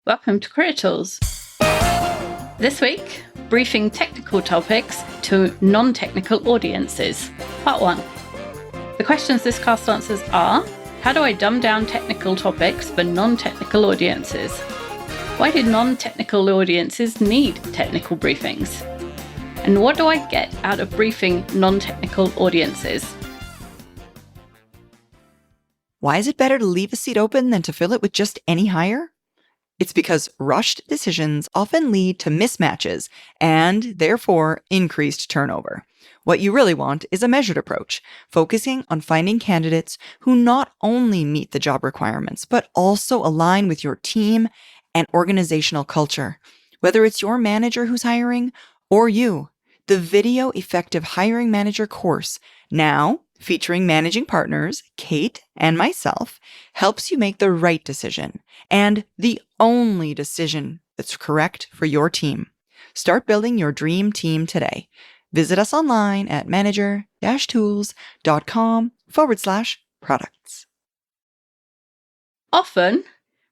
Welcome to Career Tools. This week, briefing technical topics to non-technical audiences. Part 1. The questions this cast answers are: how do I dumb down technical topics for non-technical audiences? Why do non-technical audiences need technical briefings? And what do I get out of briefing non-technical audiences? Why is it better to leave a seat open than to fill it with just any hire? It's because rushed decisions often lead to mismatches and, therefore, increased turnover. What you really want is a measured approach, focusing on finding candidates who not only meet the job requirements, but also align with your team and organizational culture. Whether it's your manager who's hiring or you, the Video Effective Hiring Manager course, now featuring managing partners, Kate and myself, helps you make the right decision and the only decision that's correct for your team. Start building your dream team today. Visit us online at manager-tools.com/products. Often,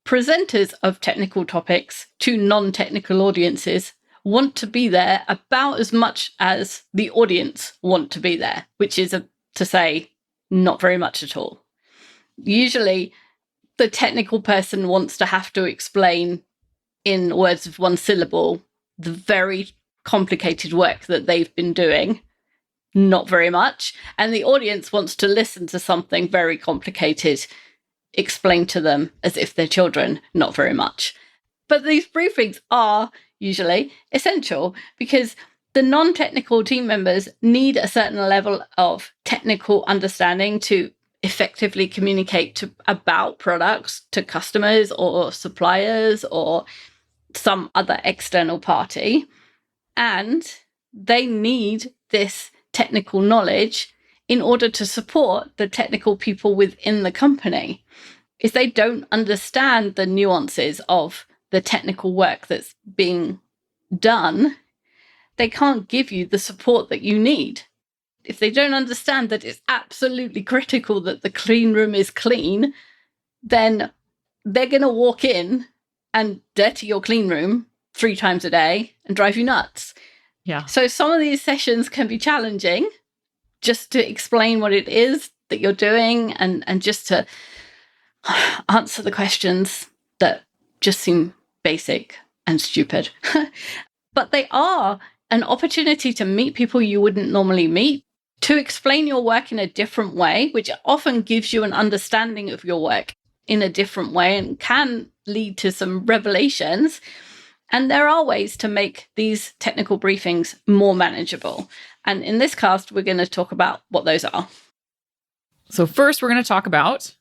presenters of technical topics to non-technical audiences want to be there about as much as the audience want to be there, which is to say, not very much at all. Usually, the technical person wants to have to explain in words of one syllable the very complicated work that they've been doing, not very much. And the audience wants to listen to something very complicated explained to them as if they're children, not very much. But these briefings are usually essential because the non-technical team members need a certain level of technical understanding to effectively communicate about products to customers or suppliers or some other external party. And they need this technical knowledge in order to support the technical people within the company. If they don't understand the nuances of the technical work that's being done, they can't give you the support that you need. If they don't understand that it's absolutely critical that the clean room is clean, then they're going to walk in and dirty your clean room 3 times a day and drive you nuts. Yeah. So some of these sessions can be challenging just to explain what it is that you're doing and just to answer the questions that just seem basic and stupid. But they are an opportunity to meet people you wouldn't normally meet, to explain your work in a different way, which often gives you an understanding of your work in a different way and can lead to some revelations. And there are ways to make these technical briefings more manageable. And in this cast, we're going to talk about what those are. So first, we're going to talk about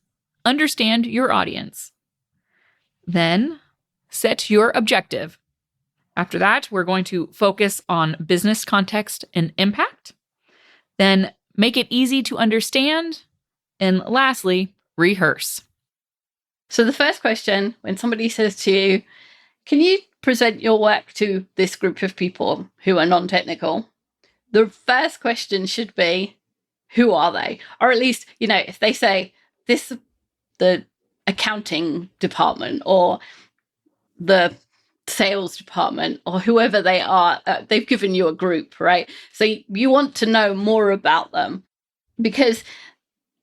understand your audience. Then set your objective. After that, we're going to focus on business context and impact. Then make it easy to understand. And lastly, rehearse. So the first question, when somebody says to you, can you present your work to this group of people who are non-technical? The first question should be, who are they? Or at least, if they say, this is the accounting department or the sales department or whoever they are, they've given you a group, right? So you want to know more about them, because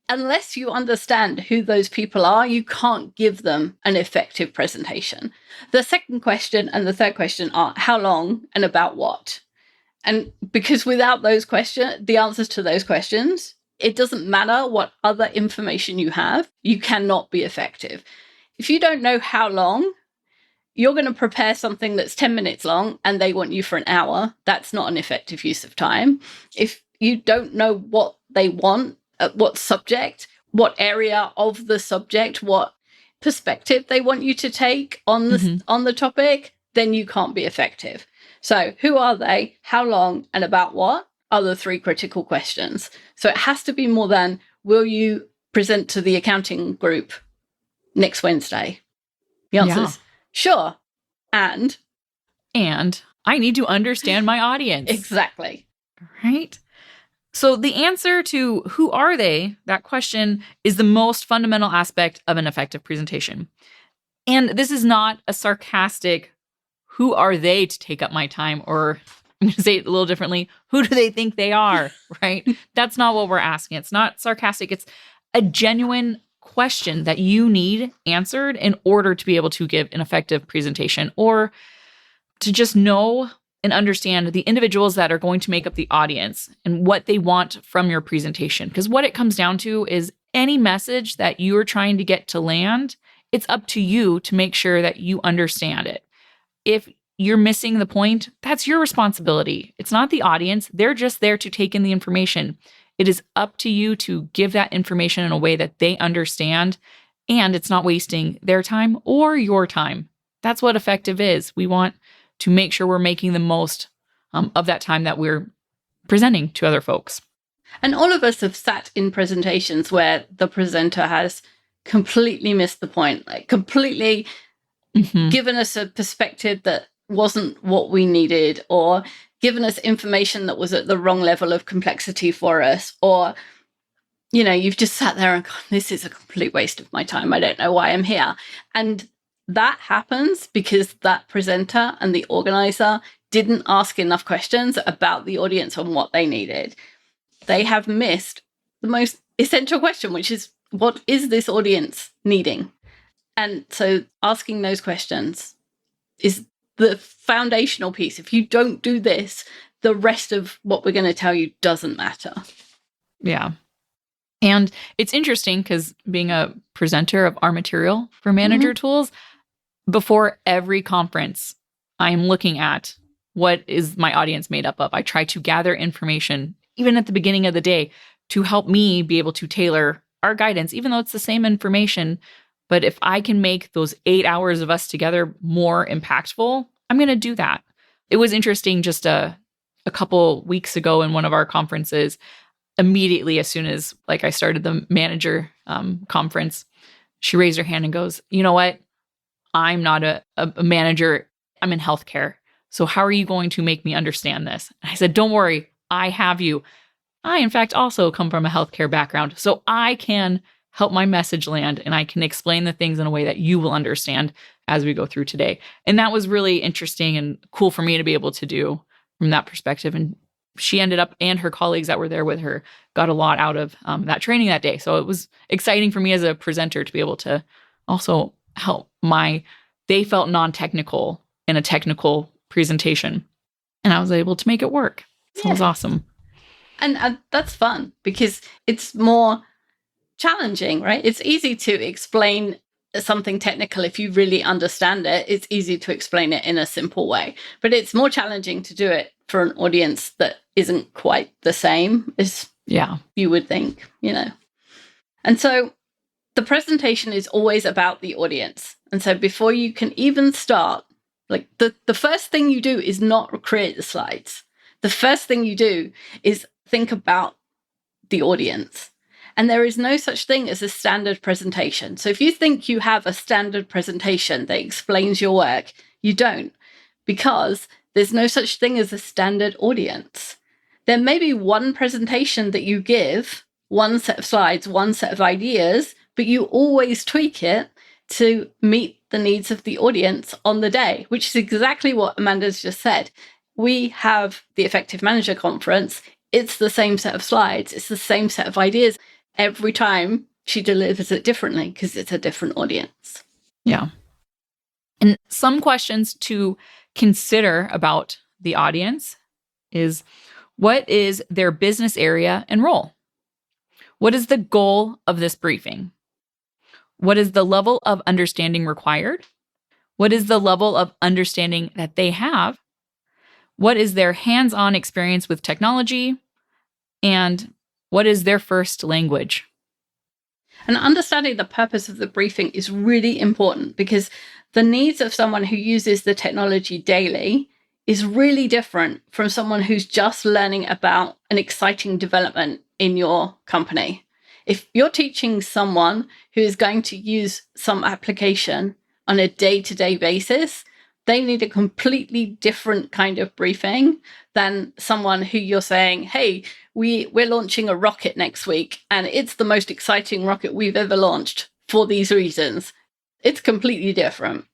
unless you understand who those people are, you can't give them an effective presentation. The second question and the third question are how long and about what? And because without those questions, the answers to those questions, it doesn't matter what other information you have, you cannot be effective. If you don't know how long, you're going to prepare something that's 10 minutes long and they want you for an hour. That's not an effective use of time. If you don't know what they want, what subject, what area of the subject, what perspective they want you to take on the topic, then you can't be effective. So who are they, how long, and about what are the 3 critical questions. So it has to be more than, will you present to the accounting group next Wednesday? The answer is sure. And I need to understand my audience. Exactly. Right? So the answer to who are they, that question, is the most fundamental aspect of an effective presentation. And this is not a sarcastic, who are they to take up my time? Or I'm going to say it a little differently, who do they think they are, right? That's not what we're asking. It's not sarcastic. It's a genuine question that you need answered in order to be able to give an effective presentation, or to just know and understand the individuals that are going to make up the audience and what they want from your presentation. Because what it comes down to is any message that you're trying to get to land, it's up to you to make sure that you understand it. If you're missing the point, that's your responsibility. It's not the audience. They're just there to take in the information. It is up to you to give that information in a way that they understand, and it's not wasting their time or your time. That's what effective is. We want to make sure we're making the most of that time that we're presenting to other folks. And all of us have sat in presentations where the presenter has completely missed the point, like completely given us a perspective that wasn't what we needed, or given us information that was at the wrong level of complexity for us, or, you know, you've just sat there and gone, this is a complete waste of my time. I don't know why I'm here. And that happens because that presenter and the organizer didn't ask enough questions about the audience and what they needed. They have missed the most essential question, which is, what is this audience needing? And so asking those questions is the foundational piece. If you don't do this, the rest of what we're going to tell you doesn't matter. Yeah. And it's interesting because being a presenter of our material for manager tools, before every conference, I'm looking at what is my audience made up of. I try to gather information, even at the beginning of the day, to help me be able to tailor our guidance, even though it's the same information. But if I can make those 8 hours of us together more impactful, I'm going to do that. It was interesting just a couple weeks ago in one of our conferences, immediately as soon as I started the manager conference, she raised her hand and goes, you know what? I'm not a manager. I'm in healthcare. So how are you going to make me understand this? And I said, don't worry. I have you. I, in fact, also come from a healthcare background. So I can help my message land, and I can explain the things in a way that you will understand as we go through today. And that was really interesting and cool for me to be able to do from that perspective. And she ended up, and her colleagues that were there with her, got a lot out of that training that day. So it was exciting for me as a presenter to be able to also help they felt non-technical in a technical presentation. And I was able to make it work. So it was awesome. And that's fun because it's more challenging, right? It's easy to explain something technical if you really understand it. It's easy to explain it in a simple way, but it's more challenging to do it for an audience that isn't quite the same as you would think, you know. And so the presentation is always about the audience. And so before you can even start, the first thing you do is not create the slides. The first thing you do is think about the audience. And there is no such thing as a standard presentation. So if you think you have a standard presentation that explains your work, you don't, because there's no such thing as a standard audience. There may be one presentation that you give, one set of slides, one set of ideas, but you always tweak it to meet the needs of the audience on the day, which is exactly what Amanda's just said. We have the Effective Manager Conference. It's the same set of slides. It's the same set of ideas. Every time she delivers it differently because it's a different audience. Yeah. And some questions to consider about the audience is, what is their business area and role? What is the goal of this briefing? What is the level of understanding required? What is the level of understanding that they have? What is their hands-on experience with technology? And what is their first language? And understanding the purpose of the briefing is really important because the needs of someone who uses the technology daily is really different from someone who's just learning about an exciting development in your company. If you're teaching someone who is going to use some application on a day-to-day basis, they need a completely different kind of briefing than someone who you're saying, hey, we're launching a rocket next week, and it's the most exciting rocket we've ever launched for these reasons. It's completely different.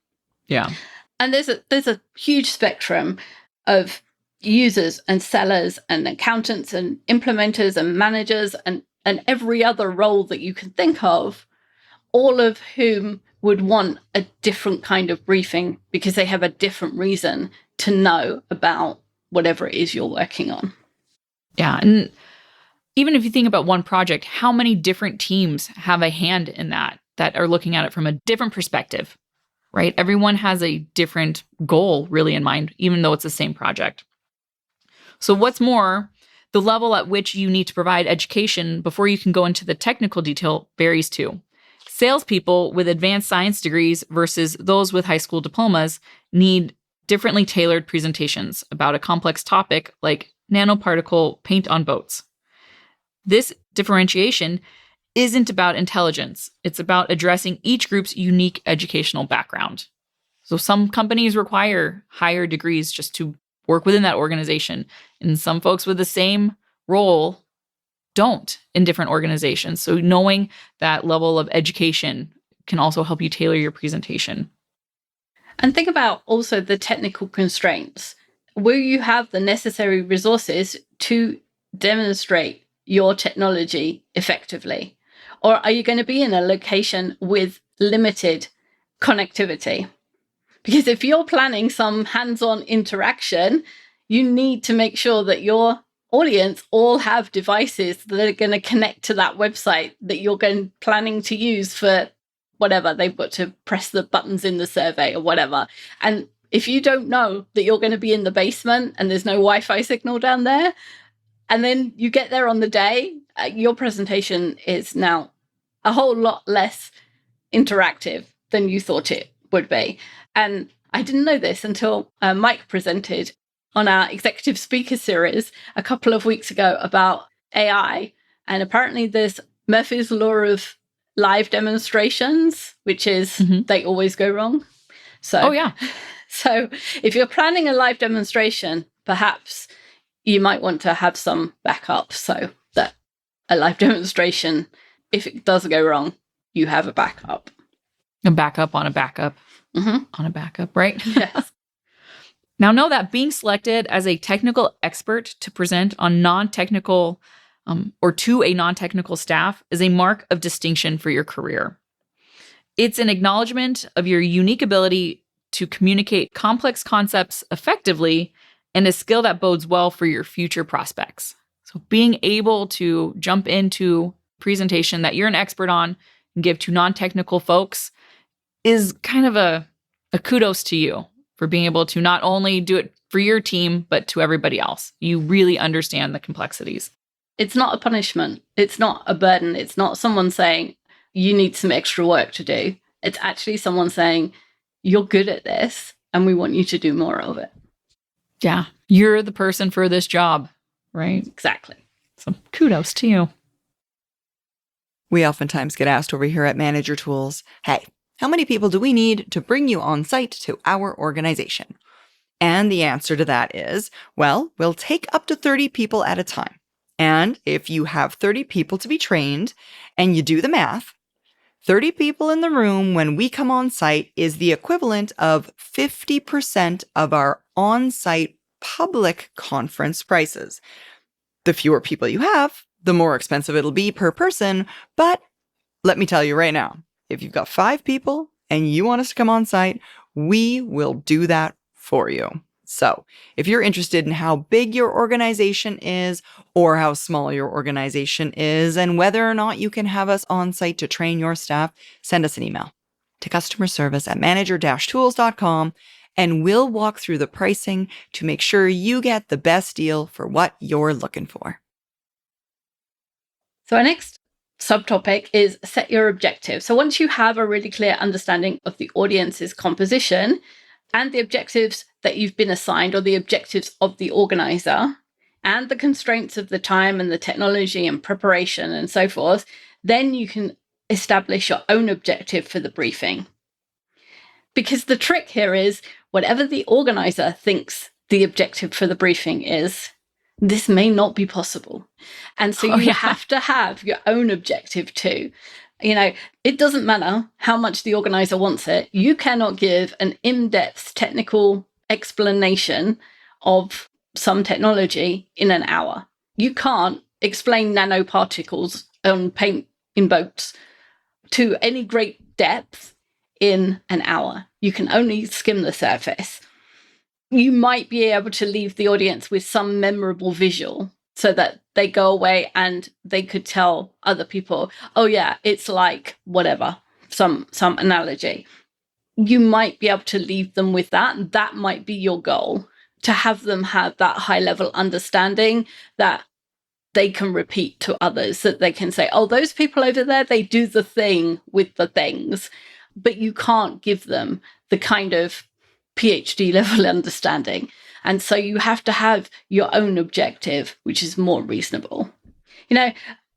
Yeah. And there's a huge spectrum of users and sellers and accountants and implementers and managers and every other role that you can think of, all of whom would want a different kind of briefing because they have a different reason to know about whatever it is you're working on. Yeah. And even if you think about one project, how many different teams have a hand in that are looking at it from a different perspective, right? Everyone has a different goal really in mind, even though it's the same project. So what's more, the level at which you need to provide education before you can go into the technical detail varies too. Salespeople with advanced science degrees versus those with high school diplomas need differently tailored presentations about a complex topic like nanoparticle paint on boats. This differentiation isn't about intelligence. It's about addressing each group's unique educational background. So some companies require higher degrees just to work within that organization, and some folks with the same role don't in different organizations. So knowing that level of education can also help you tailor your presentation. And think about also the technical constraints. Will you have the necessary resources to demonstrate your technology effectively? Or are you going to be in a location with limited connectivity? Because if you're planning some hands-on interaction, you need to make sure that your audience all have devices that are going to connect to that website that you're planning to use for whatever. They've got to press the buttons in the survey or whatever. And if you don't know that you're going to be in the basement and there's no Wi-Fi signal down there, and then you get there on the day, your presentation is now a whole lot less interactive than you thought it would be. And I didn't know this until Mike presented on our executive speaker series a couple of weeks ago about AI. And apparently there's Murphy's Law of live demonstrations, which is they always go wrong. So, so if you're planning a live demonstration, perhaps you might want to have some backup so that a live demonstration, if it does go wrong, you have a backup. A backup on a backup on a backup, right? Yes. Now, know that being selected as a technical expert to present on non-technical or to a non-technical staff is a mark of distinction for your career. It's an acknowledgement of your unique ability to communicate complex concepts effectively and a skill that bodes well for your future prospects. So being able to jump into a presentation that you're an expert on and give to non-technical folks is kind of a kudos to you for being able to not only do it for your team, but to everybody else. You really understand the complexities. It's not a punishment. It's not a burden. It's not someone saying, you need some extra work to do. It's actually someone saying, you're good at this and we want you to do more of it. Yeah, you're the person for this job, right? Exactly. So kudos to you. We oftentimes get asked over here at Manager Tools, hey, how many people do we need to bring you on site to our organization? And the answer to that is, well, we'll take up to 30 people at a time. And if you have 30 people to be trained and you do the math, 30 people in the room when we come on site is the equivalent of 50% of our on-site public conference prices. The fewer people you have, the more expensive it'll be per person. But let me tell you right now, if you've got 5 people and you want us to come on site, we will do that for you. So if you're interested in how big your organization is or how small your organization is and whether or not you can have us on site to train your staff, send us an email to customerservice@manager-tools.com and we'll walk through the pricing to make sure you get the best deal for what you're looking for. So our next subtopic is set your objective. So once you have a really clear understanding of the audience's composition and the objectives that you've been assigned or the objectives of the organizer and the constraints of the time and the technology and preparation and so forth, then you can establish your own objective for the briefing. Because the trick here is whatever the organizer thinks the objective for the briefing is, this may not be possible. And so you have to have your own objective too. It doesn't matter how much the organizer wants it. You cannot give an in-depth technical explanation of some technology in an hour. You can't explain nanoparticles on paint in boats to any great depth in an hour. You can only skim the surface. You might be able to leave the audience with some memorable visual so that they go away and they could tell other people, oh yeah, it's like whatever, some analogy. You might be able to leave them with that. That might be your goal, to have them have that high level understanding that they can repeat to others, that they can say, oh, those people over there, they do the thing with the things. But you can't give them the kind of PhD level understanding. And so you have to have your own objective, which is more reasonable. The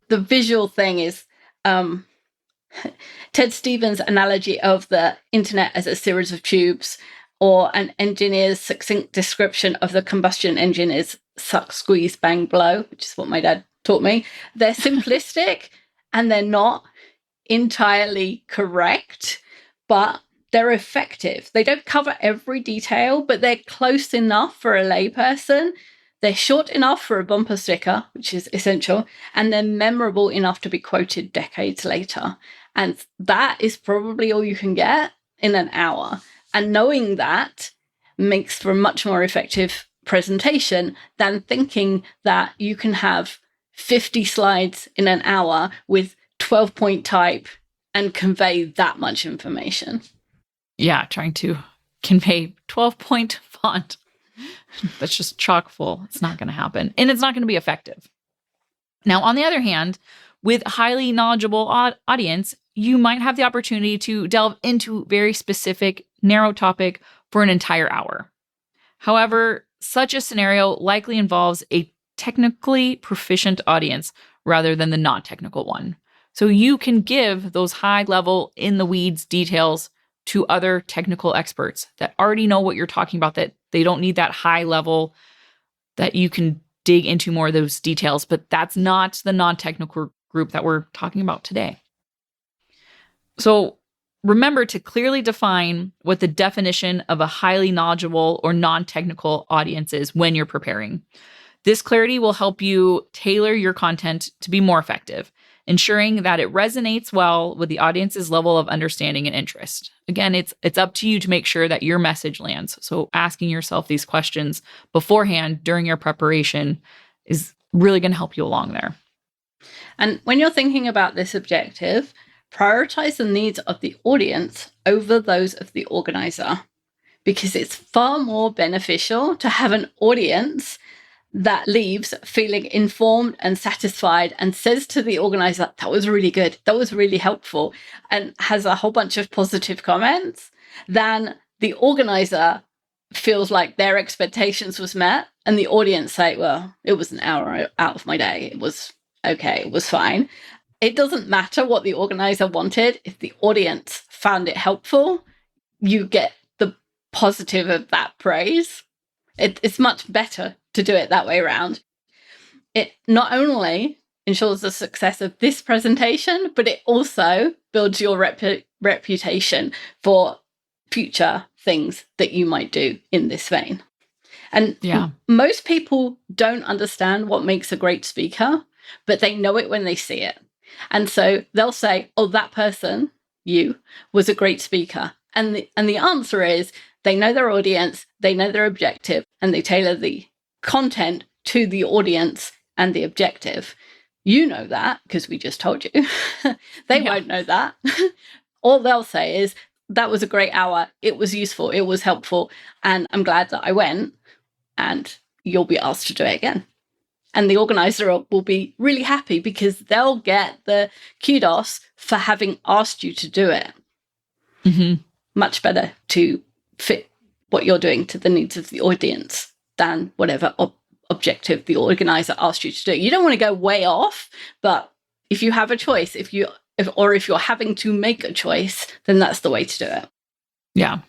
visual thing is Ted Stevens' analogy of the internet as a series of tubes, or an engineer's succinct description of the combustion engine is suck, squeeze, bang, blow, which is what my dad taught me. They're simplistic and they're not entirely correct, but they're effective. They don't cover every detail, but they're close enough for a layperson. They're short enough for a bumper sticker, which is essential, and they're memorable enough to be quoted decades later. And that is probably all you can get in an hour. And knowing that makes for a much more effective presentation than thinking that you can have 50 slides in an hour with 12-point type and convey that much information. Yeah, trying to convey 12-point font. That's just chock full. It's not going to happen. And it's not going to be effective. Now, on the other hand, with highly knowledgeable audience, you might have the opportunity to delve into very specific, narrow topic for an entire hour. However, such a scenario likely involves a technically proficient audience rather than the non-technical one. So you can give those high-level, in-the-weeds details to other technical experts that already know what you're talking about, that they don't need that high level, that you can dig into more of those details. But that's not the non-technical group that we're talking about today. So remember to clearly define what the definition of a highly knowledgeable or non-technical audience is when you're preparing. This clarity will help you tailor your content to be more effective, ensuring that it resonates well with the audience's level of understanding and interest. Again, it's up to you to make sure that your message lands. So asking yourself these questions beforehand during your preparation is really going to help you along there. And when you're thinking about this objective, prioritize the needs of the audience over those of the organizer, because it's far more beneficial to have an audience that leaves feeling informed and satisfied and says to the organizer, that was really good, that was really helpful, and has a whole bunch of positive comments, than the organizer feels like their expectations was met and the audience say, well, it was an hour out of my day, it was okay, it was fine. It doesn't matter what the organizer wanted. If the audience found it helpful, you get the positive of that praise. It's much better to do it that way around. It not only ensures the success of this presentation, but it also builds your reputation for future things that you might do in this vein. And most people don't understand what makes a great speaker, but they know it when they see it. And so they'll say, oh, that person, you, was a great speaker. And the answer is they know their audience, they know their objective, and they tailor the content to the audience and the objective. You know that because we just told you. They won't know that. All they'll say is, that was a great hour. It was useful. It was helpful. And I'm glad that I went. And you'll be asked to do it again. And the organizer will be really happy because they'll get the kudos for having asked you to do it. Mm-hmm. Much better to fit what you're doing to the needs of the audience than whatever objective the organizer asked you to do. You don't want to go way off, but if you have a choice, if you're having to make a choice, then that's the way to do it. Yeah.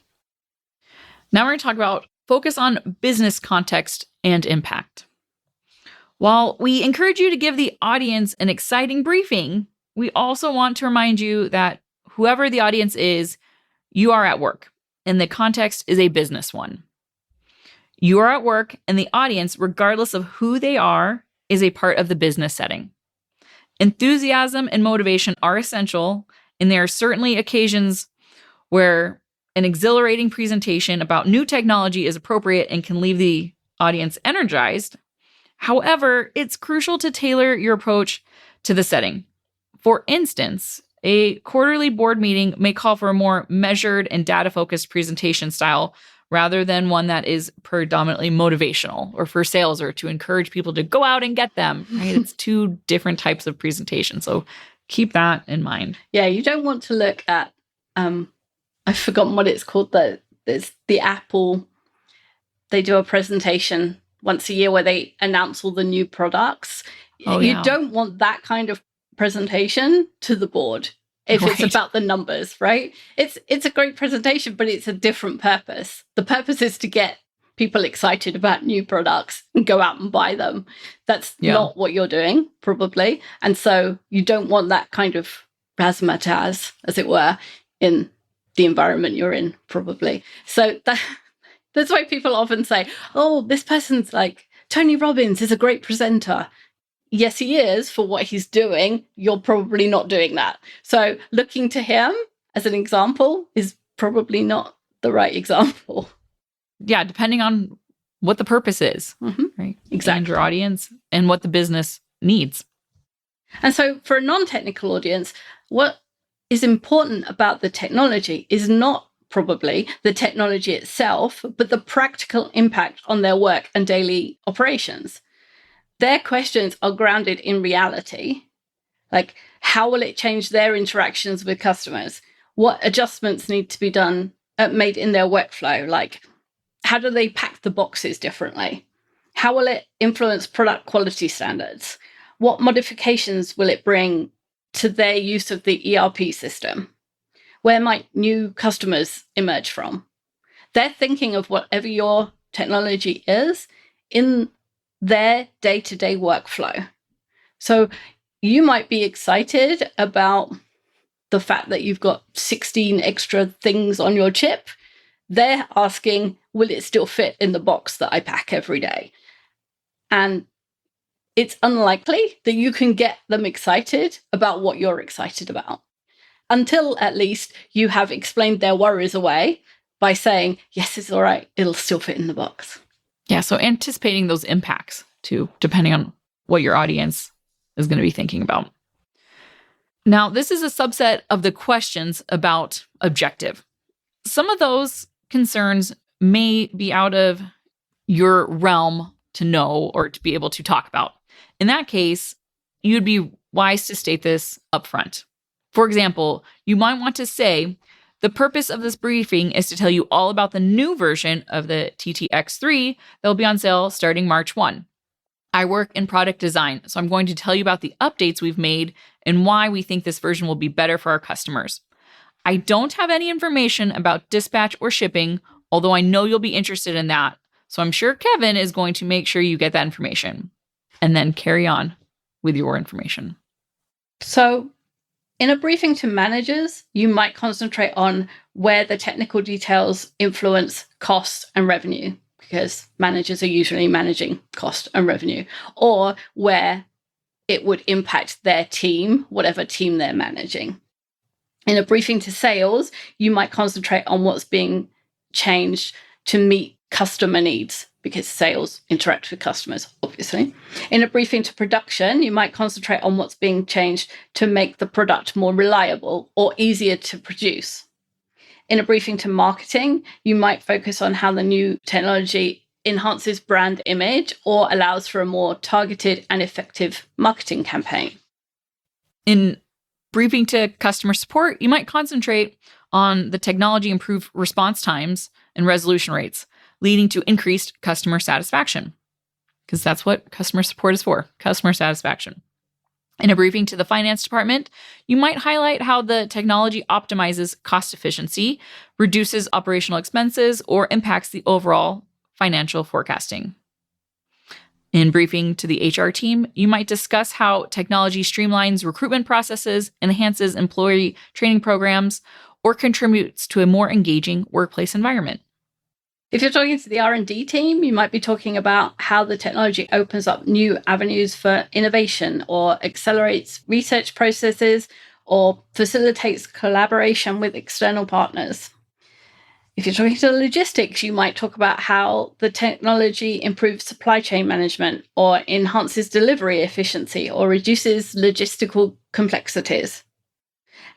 Now we're going to talk about focus on business context and impact. While we encourage you to give the audience an exciting briefing, we also want to remind you that whoever the audience is, you are at work, and the context is a business one. You are at work, and the audience, regardless of who they are, is a part of the business setting. Enthusiasm and motivation are essential, and there are certainly occasions where an exhilarating presentation about new technology is appropriate and can leave the audience energized. However, it's crucial to tailor your approach to the setting. For instance, a quarterly board meeting may call for a more measured and data-focused presentation style rather than one that is predominantly motivational or for sales or to encourage people to go out and get them, right? It's two different types of presentation. So keep that in mind. Yeah, you don't want to look at, I've forgotten what it's called, there's the Apple, they do a presentation once a year where they announce all the new products. Oh, you yeah. don't want that kind of presentation to the board if Right. it's about the numbers, right? It's a great presentation, but it's a different purpose. The purpose is to get people excited about new products and go out and buy them. That's not what you're doing, probably. And so you don't want that kind of razzmatazz, as it were, in the environment you're in, probably. So that's why people often say, oh, this person's like, Tony Robbins is a great presenter. Yes, he is for what he's doing. You're probably not doing that. So looking to him as an example is probably not the right example. Yeah, depending on what the purpose is, right? Exactly. And your audience and what the business needs. And so for a non-technical audience, what is important about the technology is not probably the technology itself, but the practical impact on their work and daily operations. Their questions are grounded in reality. Like, how will it change their interactions with customers? What adjustments need to be done, made in their workflow? Like, how do they pack the boxes differently? How will it influence product quality standards? What modifications will it bring to their use of the ERP system? Where might new customers emerge from? They're thinking of whatever your technology is in their day-to-day workflow. So you might be excited about the fact that you've got 16 extra things on your chip. They're asking, will it still fit in the box that I pack every day? And it's unlikely that you can get them excited about what you're excited about until at least you have explained their worries away by saying, yes, it's all right, it'll still fit in the box. Yeah, so anticipating those impacts too, depending on what your audience is going to be thinking about. Now, this is a subset of the questions about objective. Some of those concerns may be out of your realm to know or to be able to talk about. In that case, you'd be wise to state this upfront. For example, you might want to say, the purpose of this briefing is to tell you all about the new version of the TTX3 that will be on sale starting March 1. I work in product design, so I'm going to tell you about the updates we've made and why we think this version will be better for our customers. I don't have any information about dispatch or shipping, although I know you'll be interested in that. So I'm sure Kevin is going to make sure you get that information and then carry on with your information. So in a briefing to managers, you might concentrate on where the technical details influence cost and revenue, because managers are usually managing cost and revenue, or where it would impact their team, whatever team they're managing. In a briefing to sales, you might concentrate on what's being changed to meet customer needs, because sales interact with customers, obviously. In a briefing to production, you might concentrate on what's being changed to make the product more reliable or easier to produce. In a briefing to marketing, you might focus on how the new technology enhances brand image or allows for a more targeted and effective marketing campaign. In briefing to customer support, you might concentrate on the technology improved response times and resolution rates, leading to increased customer satisfaction, because that's what customer support is for, customer satisfaction. In a briefing to the finance department, you might highlight how the technology optimizes cost efficiency, reduces operational expenses, or impacts the overall financial forecasting. In briefing to the HR team, you might discuss how technology streamlines recruitment processes, enhances employee training programs, or contributes to a more engaging workplace environment. If you're talking to the R&D team, you might be talking about how the technology opens up new avenues for innovation or accelerates research processes or facilitates collaboration with external partners. If you're talking to logistics, you might talk about how the technology improves supply chain management or enhances delivery efficiency or reduces logistical complexities.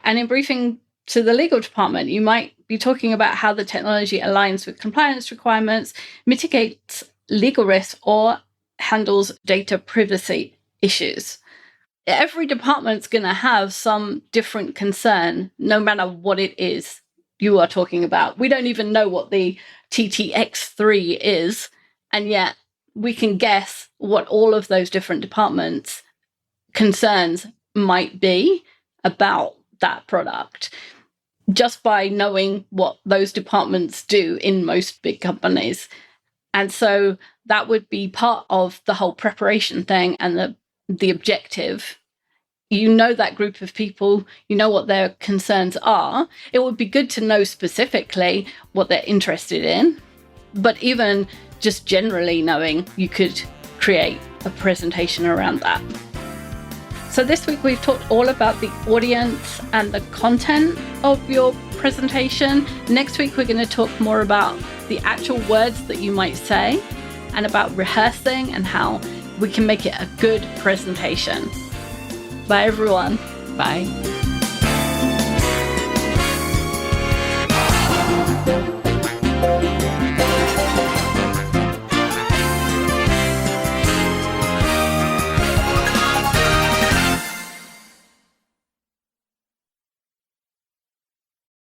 And in briefing to the legal department, you might be talking about how the technology aligns with compliance requirements, mitigates legal risks, or handles data privacy issues. Every department's going to have some different concern, no matter what it is you are talking about. We don't even know what the TTX3 is, and yet we can guess what all of those different departments' concerns might be about that product, just by knowing what those departments do in most big companies. And so that would be part of the whole preparation thing and the objective. You know that group of people, you know what their concerns are. It would be good to know specifically what they're interested in, but even just generally knowing, you could create a presentation around that. So this week we've talked all about the audience and the content of your presentation. Next week we're going to talk more about the actual words that you might say and about rehearsing and how we can make it a good presentation. Bye everyone. Bye.